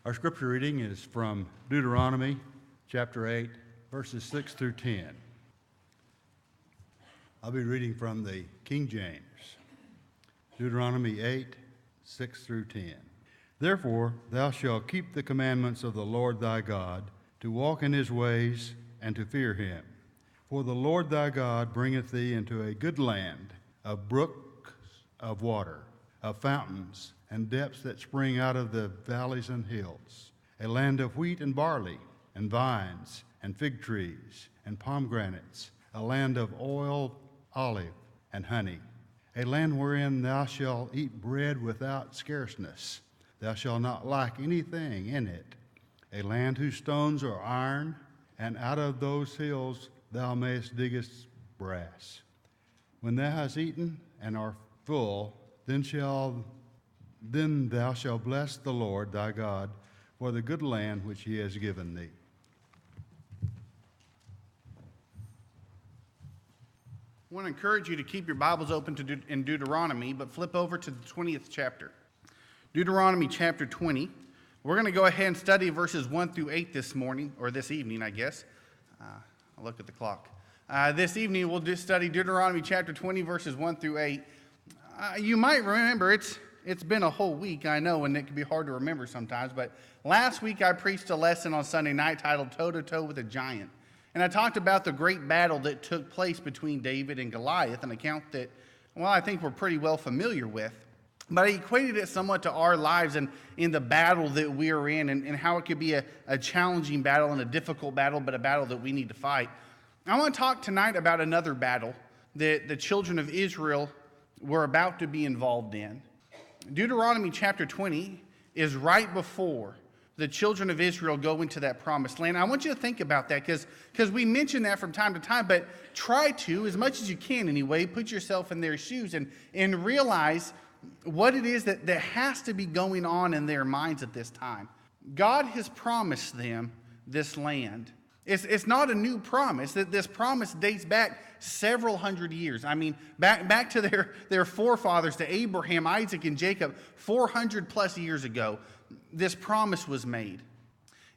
Our scripture reading is from Deuteronomy chapter 8, verses 6 through 10. I'll be reading from the King James. Deuteronomy 8, 6 through 10. Therefore thou shalt keep the commandments of the Lord thy God, to walk in his ways and to fear him. For the Lord thy God bringeth thee into a good land of brooks of water, of fountains, and depths that spring out of the valleys and hills, a land of wheat and barley, and vines, and fig trees, and pomegranates, a land of oil, olive, and honey, a land wherein thou shalt eat bread without scarceness. Thou shalt not lack anything in it, a land whose stones are iron, and out of those hills thou mayest diggest brass. When thou hast eaten and art full, then thou shalt bless the Lord thy God for the good land which he has given thee. I want to encourage you to keep your Bibles open in Deuteronomy, but flip over to the 20th chapter. Deuteronomy chapter 20. We're going to go ahead and study verses 1 through 8 this morning, or this evening, I guess. I'll look at the clock. This evening we'll just study Deuteronomy chapter 20, verses 1 through 8. You might remember it's been a whole week, I know, and it can be hard to remember sometimes, but last week I preached a lesson on Sunday night titled Toe to Toe with a Giant. And I talked about the great battle that took place between David and Goliath, an account that, well, I think we're pretty well familiar with. But I equated it somewhat to our lives and in the battle that we're in and how it could be a challenging battle and a difficult battle, but a battle that we need to fight. I want to talk tonight about another battle that the children of Israel were about to be involved in. Deuteronomy chapter 20 is right before the children of Israel go into that promised land. I want you to think about that because we mention that from time to time, but try to, as much as you can anyway, put yourself in their shoes and realize what it is that has to be going on in their minds at this time. God has promised them this land. It's not a new promise. This promise dates back several hundred years. I mean, back to their forefathers, to Abraham, Isaac, and Jacob, 400 plus years ago, this promise was made.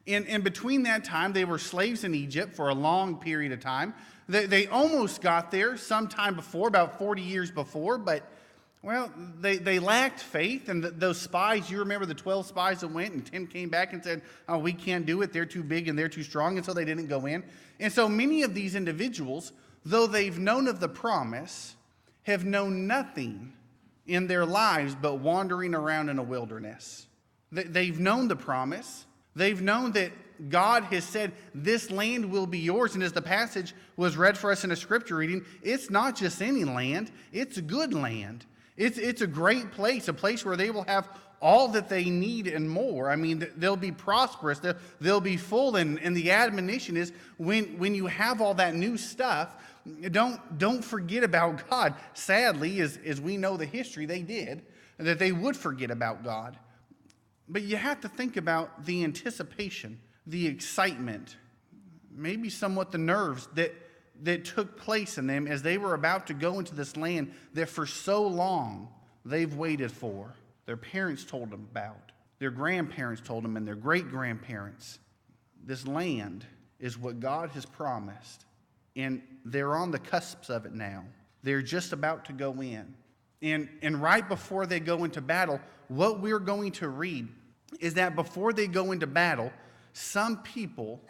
In between that time, they were slaves in Egypt for a long period of time. They almost got there sometime before, about 40 years before, but well, they lacked faith, and those spies, you remember the 12 spies that went, and 10 came back and said, oh, we can't do it, they're too big and they're too strong, and so they didn't go in. And so many of these individuals, though they've known of the promise, have known nothing in their lives but wandering around in a wilderness. They've known the promise. They've known that God has said, this land will be yours. And as the passage was read for us in a scripture reading, it's not just any land, it's a good land. It's a great place, a place where they will have all that they need and more. I mean, they'll be prosperous, they'll be full, and the admonition is when you have all that new stuff, don't forget about God. Sadly, as we know the history, they did, that they would forget about God. But you have to think about the anticipation, the excitement, maybe somewhat the nerves that took place in them as they were about to go into this land that for so long they've waited for. Their parents told them about, their grandparents told them, and their great-grandparents. This land is what God has promised, and they're on the cusps of it now. They're just about to go in. And right before they go into battle, what we're going to read is that before they go into battle, some people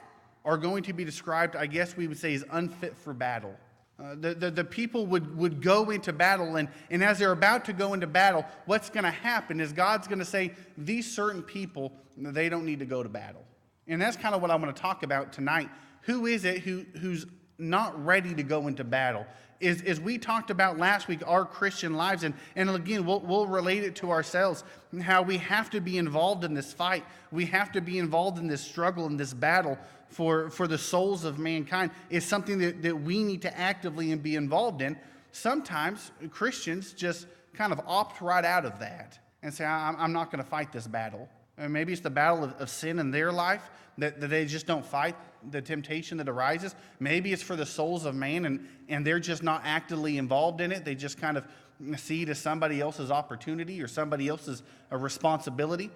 are going to be described, I guess we would say, as unfit for battle. The people would go into battle, and as they're about to go into battle, what's going to happen is God's going to say, these certain people, they don't need to go to battle. And that's kind of what I want to talk about tonight. Who is it who's not ready to go into battle? As we talked about last week, our Christian lives, and again, we'll relate it to ourselves, how we have to be involved in this fight. We have to be involved in this struggle, in this battle for the souls of mankind. It's something that we need to actively and be involved in. Sometimes Christians just kind of opt right out of that and say, I'm not going to fight this battle. And maybe it's the battle of sin in their life that they just don't fight the temptation that arises. Maybe it's for the souls of man, and they're just not actively involved in it. They just kind of see it as somebody else's opportunity or somebody else's responsibility.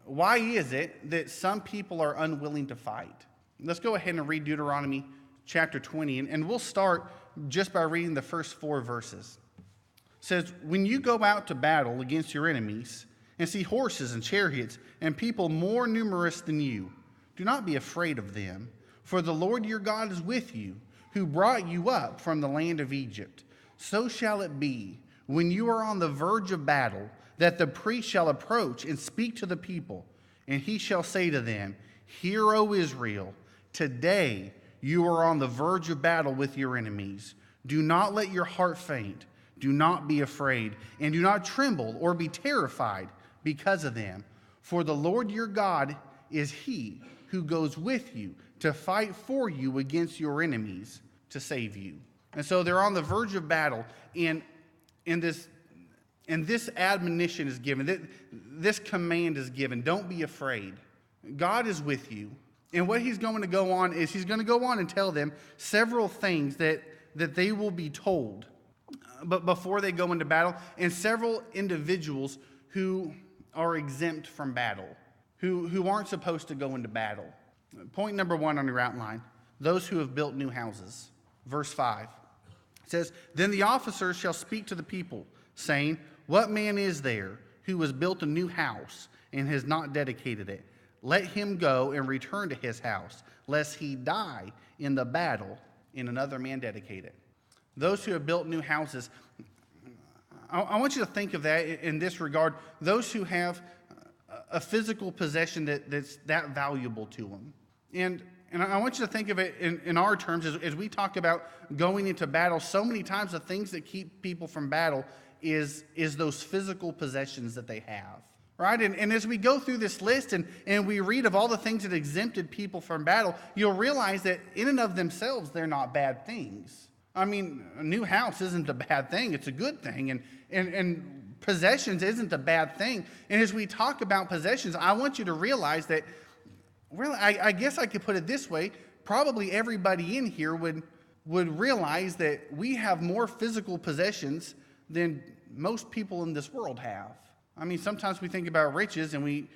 why is it that some people are unwilling to fight? Let's go ahead and read Deuteronomy chapter 20, and we'll start just by reading the first 4 verses. It says, when you go out to battle against your enemies and see horses and chariots and people more numerous than you, do not be afraid of them, for the Lord your God is with you, who brought you up from the land of Egypt. So shall it be, when you are on the verge of battle, that the priest shall approach and speak to the people, and he shall say to them, Hear, O Israel, today you are on the verge of battle with your enemies. Do not let your heart faint. Do not be afraid, and do not tremble or be terrified because of them. For the Lord your God is he who goes with you to fight for you against your enemies to save you. And so they're on the verge of battle, and this admonition is given, this command is given. Don't be afraid. God is with you. And what he's going to go on is he's going to go on and tell them several things that they will be told but before they go into battle, and several individuals who are exempt from battle, who aren't supposed to go into battle. Point number 1 on your outline, those who have built new houses. Verse 5 says, Then the officers shall speak to the people, saying, What man is there who has built a new house and has not dedicated it? Let him go and return to his house, lest he die in the battle and another man dedicate it. Those who have built new houses, I want you to think of that in this regard. Those who have a physical possession that's that valuable to them. And I want you to think of it in our terms as we talk about going into battle. So many times the things that keep people from battle is those physical possessions that they have. Right? And as we go through this list and we read of all the things that exempted people from battle, you'll realize that in and of themselves, they're not bad things. I mean, a new house isn't a bad thing. It's a good thing. And possessions isn't a bad thing. And as we talk about possessions, I want you to realize that, really, I guess I could put it this way, probably everybody in here would realize that we have more physical possessions than most people in this world have. I mean, sometimes we think about riches and we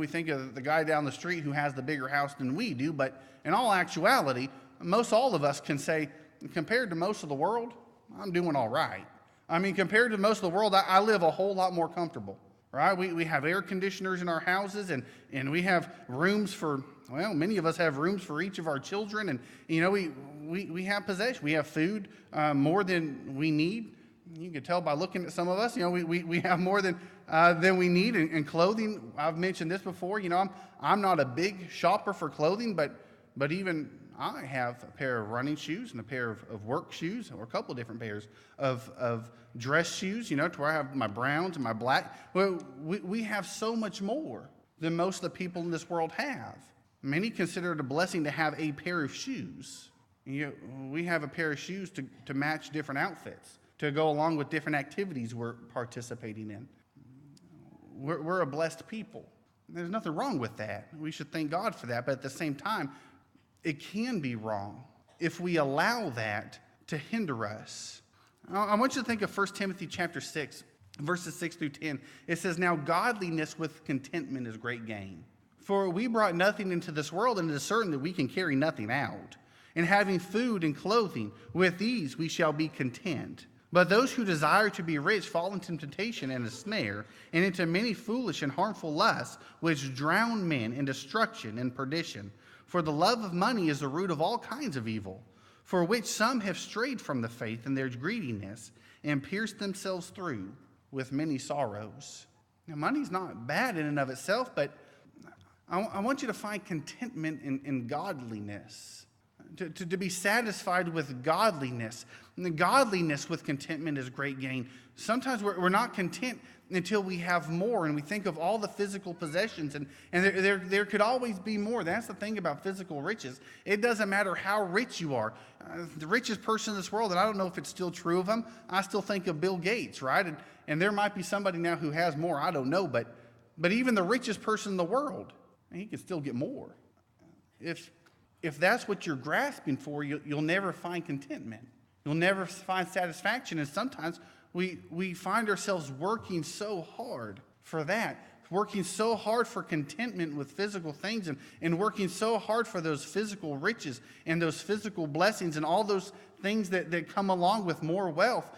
think of the guy down the street who has the bigger house than we do, but in all actuality, all of us can say, compared to most of the world, I'm doing all right. I mean, compared to most of the world, I live a whole lot more comfortable, right? We have air conditioners in our houses, and we have rooms for, many of us have rooms for each of our children, and, we have possession. We have food more than we need. You can tell by looking at some of us, we have more than we need, and clothing. I've mentioned this before. I'm not a big shopper for clothing, but even I have a pair of running shoes and a pair of work shoes, or a couple of different pairs of dress shoes, to where I have my browns and my black. Well, we have so much more than most of the people in this world have. Many consider it a blessing to have a pair of shoes. We have a pair of shoes to match different outfits, to go along with different activities we're participating in. We're a blessed people. There's nothing wrong with that. We should thank God for that. But at the same time, it can be wrong if we allow that to hinder us. I want you to think of 1 Timothy chapter 6, verses 6 through 10. It says, Now godliness with contentment is great gain. For we brought nothing into this world, and it is certain that we can carry nothing out. And having food and clothing, with these we shall be content. But those who desire to be rich fall into temptation and a snare, and into many foolish and harmful lusts, which drown men in destruction and perdition. For the love of money is the root of all kinds of evil, for which some have strayed from the faith in their greediness, and pierced themselves through with many sorrows. Now, money's not bad in and of itself, but I want you to find contentment in godliness. To be satisfied with godliness. And the godliness with contentment is great gain. Sometimes we're not content until we have more, and we think of all the physical possessions, and there could always be more. That's the thing about physical riches. It doesn't matter how rich you are. The richest person in this world, and I don't know if it's still true of him, I still think of Bill Gates, right? And there might be somebody now who has more, I don't know, but even the richest person in the world, he can still get more. If that's what you're grasping for, you'll never find contentment. You'll never find satisfaction. And sometimes we find ourselves working so hard for that, working so hard for contentment with physical things and working so hard for those physical riches and those physical blessings and all those things that come along with more wealth.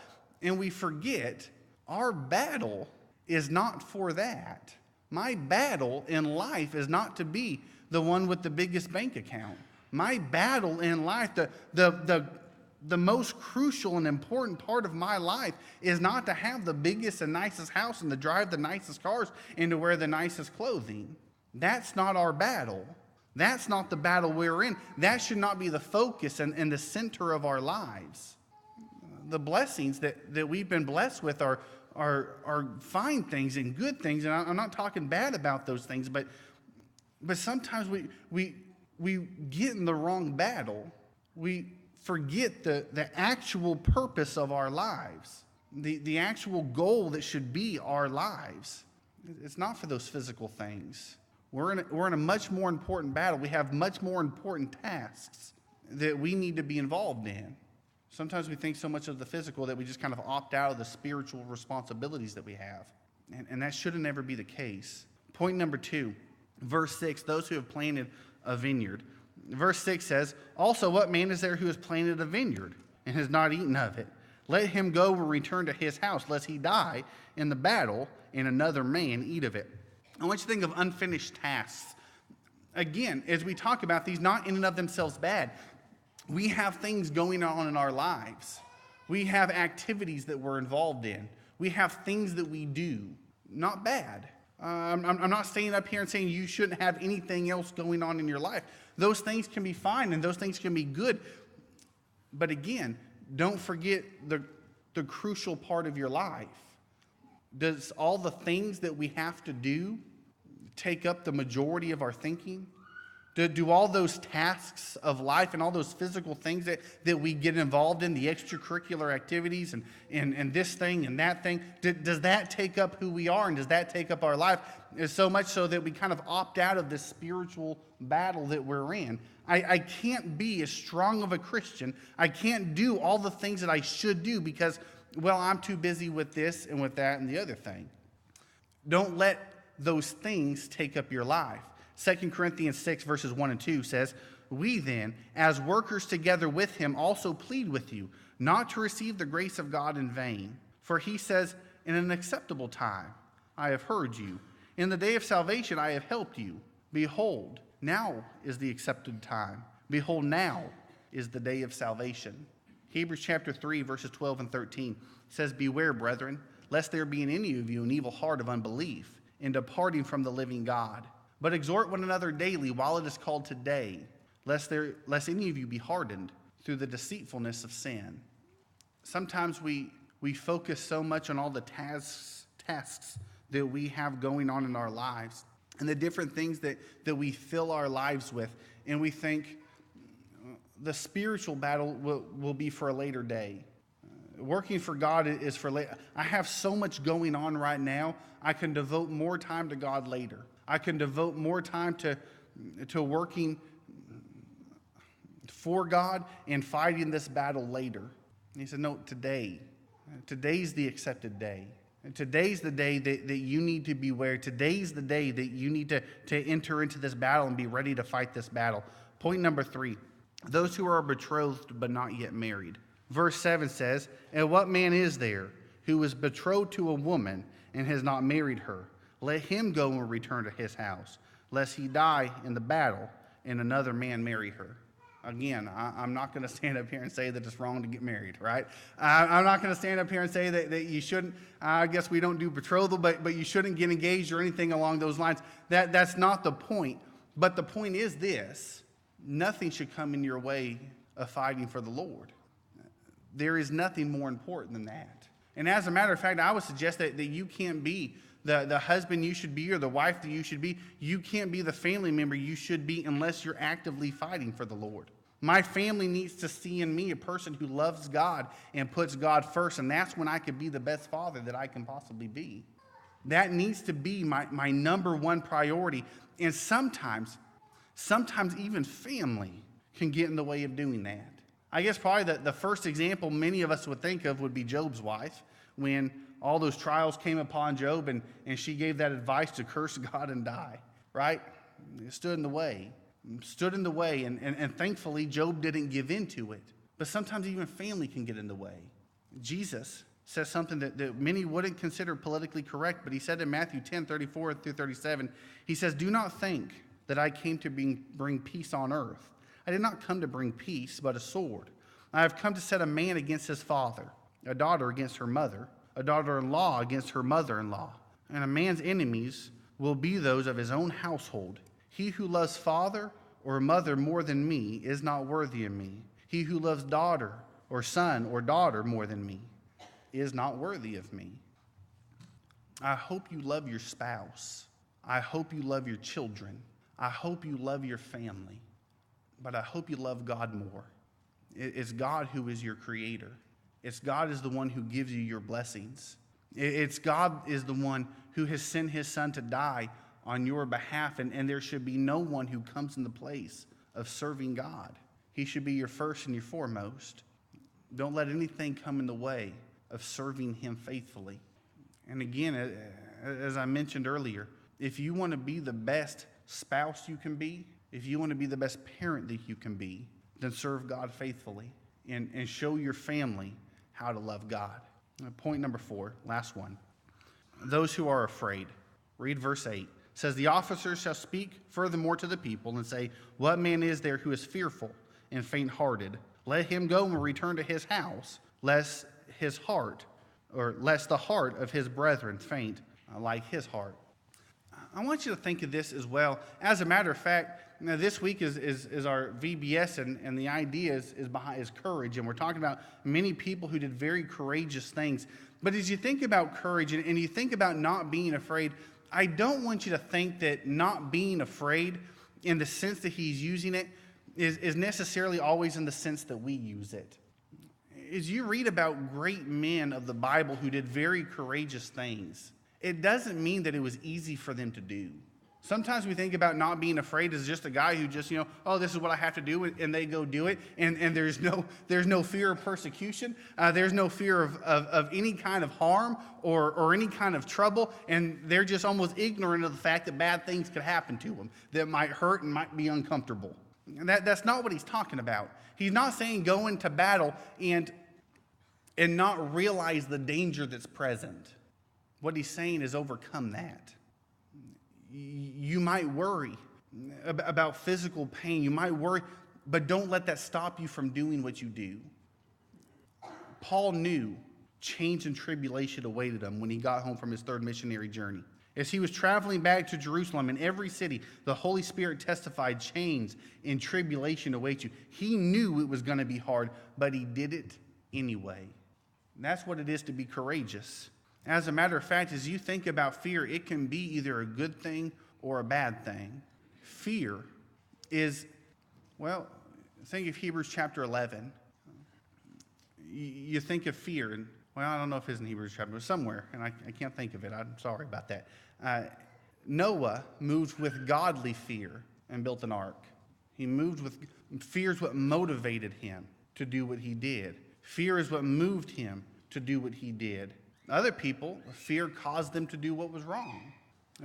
And we forget our battle is not for that. My battle in life is not to be the one with the biggest bank account. My battle in life, the most crucial and important part of my life is not to have the biggest and nicest house and to drive the nicest cars and to wear the nicest clothing. That's not our battle. That's not the battle we're in. That should not be the focus and the center of our lives. The blessings that we've been blessed with are fine things and good things, and I'm not talking bad about those things, but sometimes we get in the wrong battle. We forget the actual purpose of our lives, the actual goal that should be our lives. It's not for those physical things. We're in a much more important battle. We have much more important tasks that we need to be involved in. Sometimes we think so much of the physical that we just kind of opt out of the spiritual responsibilities that we have. And that shouldn't ever be the case. Point number 2, verse 6, those who have planted a vineyard. Verse 6 says, also what man is there who has planted a vineyard and has not eaten of it? Let him go and return to his house, lest he die in the battle and another man eat of it. I want you to think of unfinished tasks. Again, as we talk about these, not in and of themselves bad, we have things going on in our lives. We have activities that we're involved in. We have things that we do. Not bad. I'm not standing up here and saying you shouldn't have anything else going on in your life. Those things can be fine and those things can be good. But again, don't forget the crucial part of your life. Does all the things that we have to do take up the majority of our thinking? Do all those tasks of life and all those physical things that we get involved in, the extracurricular activities and this thing and that thing, does that take up who we are and does that take up our life? So much so that we kind of opt out of this spiritual battle that we're in. I can't be as strong of a Christian. I can't do all the things that I should do because, well, I'm too busy with this and with that and the other thing. Don't let those things take up your life. 2 Corinthians 6 verses 1 and 2 says, we then, as workers together with him, also plead with you, not to receive the grace of God in vain. For he says, in an acceptable time I have heard you. In the day of salvation I have helped you. Behold, now is the accepted time. Behold, now is the day of salvation. Hebrews chapter 3 verses 12 and 13 says, beware, brethren, lest there be in any of you an evil heart of unbelief in departing from the living God. But exhort one another daily while it is called today, lest any of you be hardened through the deceitfulness of sin. Sometimes we focus so much on all the tasks that we have going on in our lives and the different things that we fill our lives with, and we think the spiritual battle will be for a later day. Working for God is for later. I have so much going on right now, I can devote more time to God later. I can devote more time to working for God and fighting this battle later. And he said, no, today's the accepted day. And today's the day that you need to beware. Today's the day that you need to enter into this battle and be ready to fight this battle. Point number 3, those who are betrothed but not yet married. Verse 7 says, and what man is there who is betrothed to a woman and has not married her? Let him go and return to his house, lest he die in the battle and another man marry her. Again, I'm not going to stand up here and say that it's wrong to get married, right? I'm not going to stand up here and say that you shouldn't. I guess we don't do betrothal, but you shouldn't get engaged or anything along those lines. That's not the point. But the point is this: nothing should come in your way of fighting for the Lord. There is nothing more important than that. And as a matter of fact, I would suggest that you can't be the husband you should be or the wife that you should be. You can't be the family member you should be unless you're actively fighting for the Lord. My family needs to see in me a person who loves God and puts God first, and that's when I can be the best father that I can possibly be. That needs to be my number one priority. And sometimes even family can get in the way of doing that. I guess probably the first example many of us would think of would be Job's wife, when all those trials came upon Job, and she gave that advice to curse God and die, right? It stood in the way. And thankfully, Job didn't give in to it. But sometimes even family can get in the way. Jesus says something that many wouldn't consider politically correct, but he said in Matthew 10:34-37, he says, "Do not think that I came to bring peace on earth. I did not come to bring peace, but a sword. I have come to set a man against his father, a daughter against her mother, a daughter-in-law against her mother-in-law. And a man's enemies will be those of his own household. He who loves father or mother more than me is not worthy of me. He who loves daughter or son or daughter more than me is not worthy of me." I hope you love your spouse. I hope you love your children. I hope you love your family. But I hope you love God more. It's God who is your creator. It's God is the one who gives you your blessings. It's God is the one who has sent his son to die on your behalf, and there should be no one who comes in the place of serving God. He should be your first and your foremost. Don't let anything come in the way of serving him faithfully. And again, as I mentioned earlier, if you want to be the best spouse you can be, if you want to be the best parent that you can be, then serve God faithfully and show your family how to love God. Point number 4, last one. Those who are afraid. Read verse 8. It says, "The officers shall speak furthermore to the people and say, 'What man is there who is fearful and faint-hearted? Let him go and return to his house, lest the heart of his brethren faint like his heart.'" I want you to think of this as well. As a matter of fact, this week is our VBS, and the idea is courage. And we're talking about many people who did very courageous things. But as you think about courage and you think about not being afraid, I don't want you to think that not being afraid in the sense that he's using it is necessarily always in the sense that we use it. As you read about great men of the Bible who did very courageous things, it doesn't mean that it was easy for them to do. Sometimes we think about not being afraid as just a guy who just, oh, this is what I have to do, and they go do it, and there's no fear of persecution. There's no fear of any kind of harm or any kind of trouble, and they're just almost ignorant of the fact that bad things could happen to them that might hurt and might be uncomfortable. And that's not what he's talking about. He's not saying go into battle and not realize the danger that's present. What he's saying is overcome that. You might worry about physical pain. You might worry, but don't let that stop you from doing what you do. Paul knew change and tribulation awaited him when he got home from his third missionary journey. As he was traveling back to Jerusalem, in every city, the Holy Spirit testified chains and tribulation await you. He knew it was going to be hard, but he did it anyway. And that's what it is to be courageous. As a matter of fact, as you think about fear, it can be either a good thing or a bad thing. Fear is, well, think of Hebrews chapter 11. You think of fear, and, well, I don't know if it's in Hebrews chapter, but somewhere, and I can't think of it. I'm sorry about that. Noah moved with godly fear and built an ark. He moved with fear is what motivated him to do what he did. Fear is what moved him to do what he did. Other people, fear caused them to do what was wrong.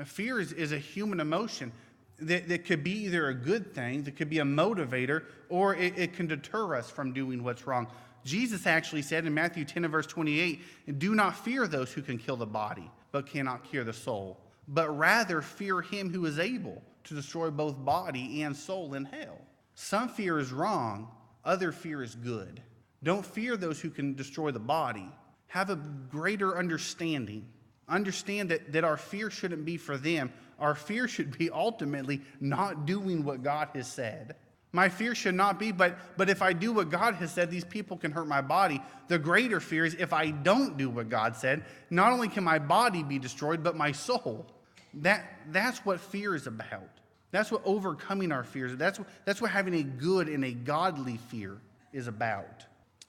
Fear is a human emotion that could be either a good thing, that could be a motivator, or it can deter us from doing what's wrong. Jesus actually said in Matthew 10 and verse 28, "Do not fear those who can kill the body, but cannot kill the soul, but rather fear him who is able to destroy both body and soul in hell." Some fear is wrong, other fear is good. Don't fear those who can destroy the body. Have a greater understanding. Understand that our fear shouldn't be for them. Our fear should be ultimately not doing what God has said. My fear should not be, but if I do what God has said, these people can hurt my body. The greater fear is if I don't do what God said, not only can my body be destroyed, but my soul. That's what fear is about. That's what overcoming our fears. That's what having a good and a godly fear is about.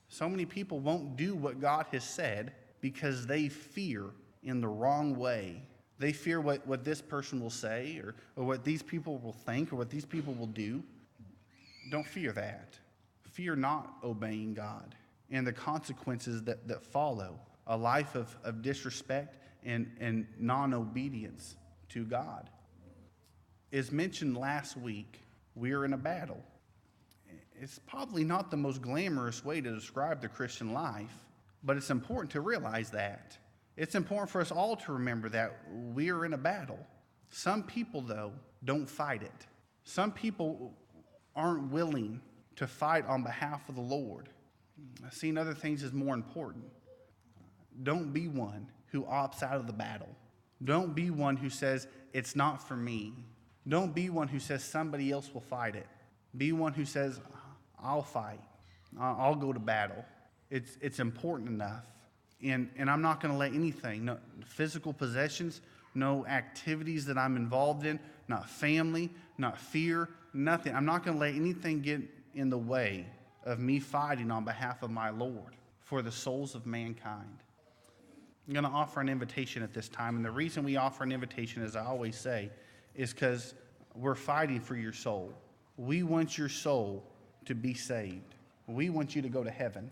So many people won't do what God has said because they fear in the wrong way. They fear what this person will say or what these people will think or what these people will do. Don't fear that. Fear not obeying God and the consequences that follow a life of disrespect and non-obedience to God. As mentioned last week, we are in a battle. It's probably not the most glamorous way to describe the Christian life, but it's important to realize that. It's important for us all to remember that we are in a battle. Some people, though, don't fight it. Some people aren't willing to fight on behalf of the Lord. Seeing other things is more important. Don't be one who opts out of the battle. Don't be one who says, it's not for me. Don't be one who says somebody else will fight it. Be one who says, I'll fight. I'll go to battle. It's important enough. And I'm not going to let anything, no physical possessions, no activities that I'm involved in, not family, not fear, nothing. I'm not going to let anything get in the way of me fighting on behalf of my Lord for the souls of mankind. I'm going to offer an invitation at this time. And the reason we offer an invitation, as I always say, is because we're fighting for your soul. We want your soul to be saved. We want you to go to heaven.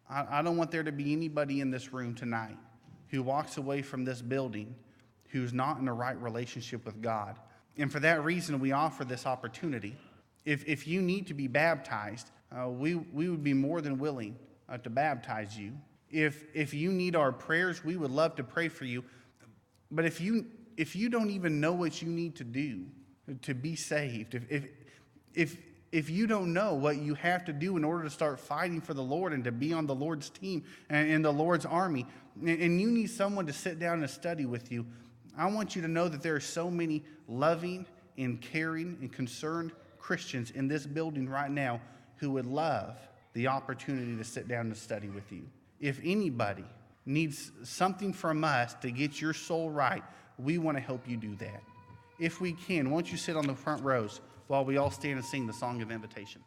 I don't want there to be anybody in this room tonight who walks away from this building who's not in the right relationship with God. And for that reason, we offer this opportunity. If you need to be baptized, we would be more than willing to baptize you. If you need our prayers, we would love to pray for you. But if you don't even know what you need to do to be saved, if you don't know what you have to do in order to start fighting for the Lord and to be on the Lord's team and in the Lord's army, and you need someone to sit down and study with you, I want you to know that there are so many loving and caring and concerned Christians in this building right now who would love the opportunity to sit down and study with you. If anybody needs something from us to get your soul right, we want to help you do that. If we can, won't you sit on the front rows while we all stand and sing the song of invitation?